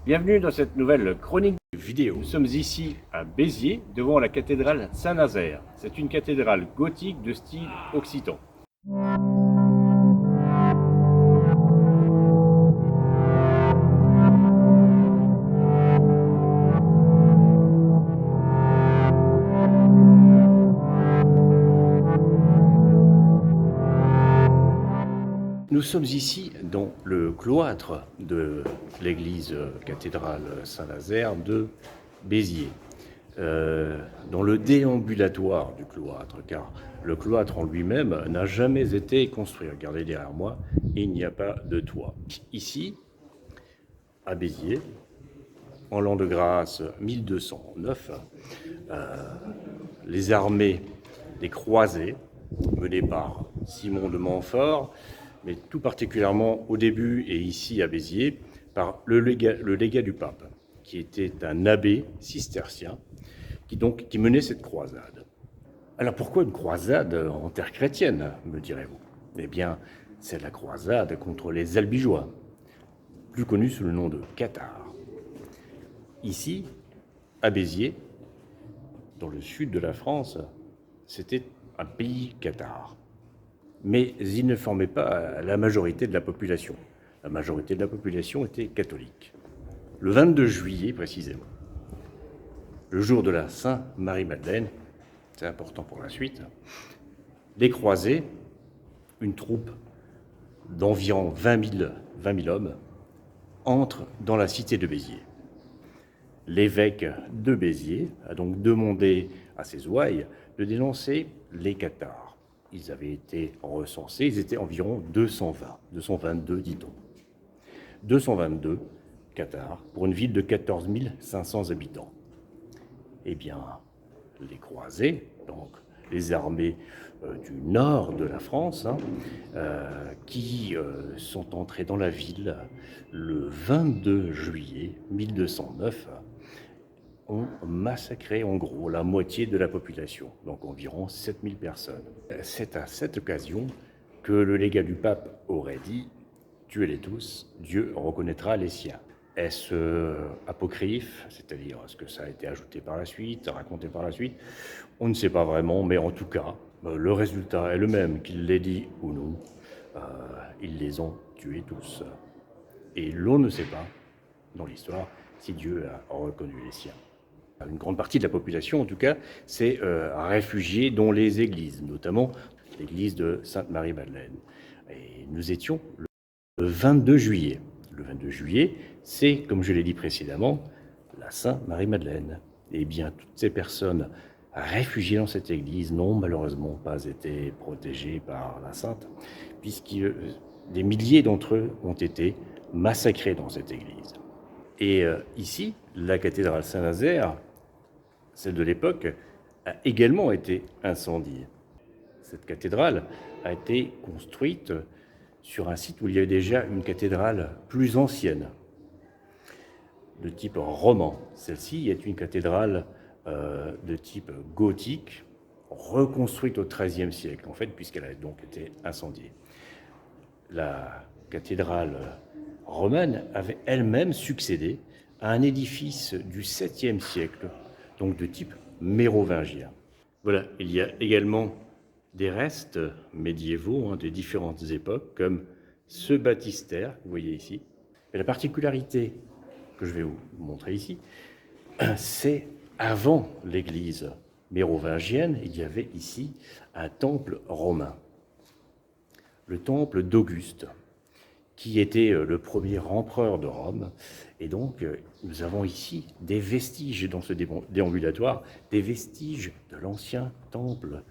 Bienvenue dans cette nouvelle chronique vidéo. Nous sommes ici à Béziers, devant la cathédrale Saint-Nazaire. C'est une cathédrale gothique de style occitan. Nous sommes ici dans le cloître de l'église cathédrale Saint-Nazaire de Béziers, dans le déambulatoire du cloître, car le cloître en lui-même n'a jamais été construit. Regardez derrière moi, il n'y a pas de toit. Ici, à Béziers, en l'an de grâce 1209, les armées des croisés, menées par Simon de Montfort, mais tout particulièrement au début et ici à Béziers, par le légat du pape, qui était un abbé cistercien, qui menait cette croisade. Alors pourquoi une croisade en terre chrétienne, me direz-vous? Eh bien, c'est la croisade contre les Albigeois, plus connus sous le nom de cathares. Ici, à Béziers, dans le sud de la France, c'était un pays cathare. Mais ils ne formaient pas la majorité de la population. La majorité de la population était catholique. Le 22 juillet, précisément, le jour de la Sainte-Marie-Madeleine, c'est important pour la suite, les croisés, une troupe d'environ 20 000 hommes, entrent dans la cité de Béziers. L'évêque de Béziers a donc demandé à ses ouailles de dénoncer les cathares. Ils avaient été recensés, ils étaient environ 222 dit-on. 222 cathares pour une ville de 14 500 habitants. Eh bien, les croisés, donc les armées du nord de la France, qui sont entrés dans la ville le 22 juillet 1209, ont massacré en gros la moitié de la population, donc environ 7000 personnes. C'est à cette occasion que le légat du pape aurait dit « Tuez-les tous, Dieu reconnaîtra les siens ». Est-ce apocryphe, c'est-à-dire est-ce que ça a été ajouté par la suite, raconté par la suite? On ne sait pas vraiment, mais en tout cas, le résultat est le même, qu'il l'ait dit ou non. Ils les ont tués tous. Et l'on ne sait pas, dans l'histoire, si Dieu a reconnu les siens. Une grande partie de la population, en tout cas, s'est réfugiée dans les églises, notamment l'église de Sainte-Marie-Madeleine. Et nous étions le 22 juillet. Le 22 juillet, c'est, comme je l'ai dit précédemment, la Sainte-Marie-Madeleine. Et bien, toutes ces personnes réfugiées dans cette église n'ont malheureusement pas été protégées par la Sainte, puisque des milliers d'entre eux ont été massacrés dans cette église. Et ici, la cathédrale Saint-Nazaire, celle de l'époque, a également été incendiée. Cette cathédrale a été construite sur un site où il y avait déjà une cathédrale plus ancienne, de type roman. Celle-ci est une cathédrale de type gothique, reconstruite au XIIIe siècle, en fait, puisqu'elle a donc été incendiée. La cathédrale romaine avait elle-même succédé à un édifice du 7e siècle, donc de type mérovingien. Voilà, il y a également des restes médiévaux des différentes époques, comme ce baptistère que vous voyez ici. Et la particularité que je vais vous montrer ici, c'est avant l'église mérovingienne, il y avait ici un temple romain, le temple d'Auguste, qui était le premier empereur de Rome. Et donc, nous avons ici des vestiges dans ce déambulatoire, des vestiges de l'ancien temple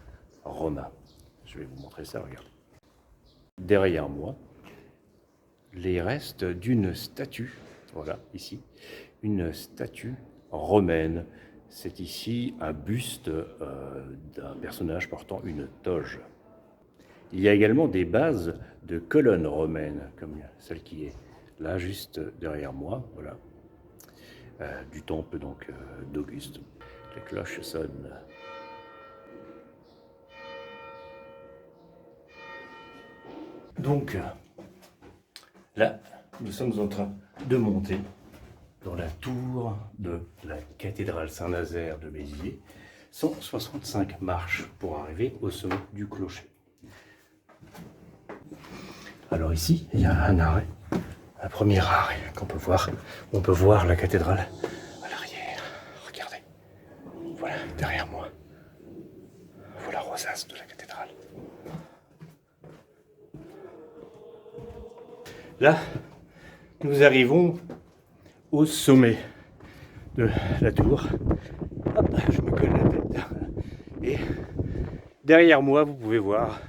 romain. Je vais vous montrer ça, regardez. Derrière moi, les restes d'une statue, voilà, ici, une statue romaine. C'est ici un buste d'un personnage portant une toge. Il y a également des bases de colonnes romaines, comme celle qui est là, juste derrière moi, voilà, du temple donc d'Auguste. Les cloches sonnent. Donc, là, nous sommes en train de monter dans la tour de la cathédrale Saint-Nazaire de Béziers. 165 marches pour arriver au sommet du clocher. Alors ici, il y a un arrêt, un premier arrêt qu'on peut voir. On peut voir la cathédrale à l'arrière. Regardez, voilà derrière moi. Voilà la rosace de la cathédrale. Là, nous arrivons au sommet de la tour. Hop, je me colle la tête. Et derrière moi, vous pouvez voir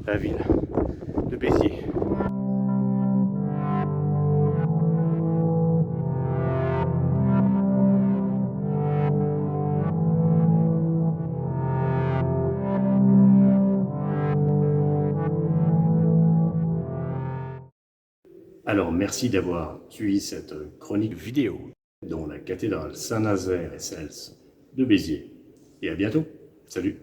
la ville de Béziers. Alors, merci d'avoir suivi cette chronique vidéo dans la cathédrale Saint-Nazaire et Cels de Béziers. Et à bientôt. Salut.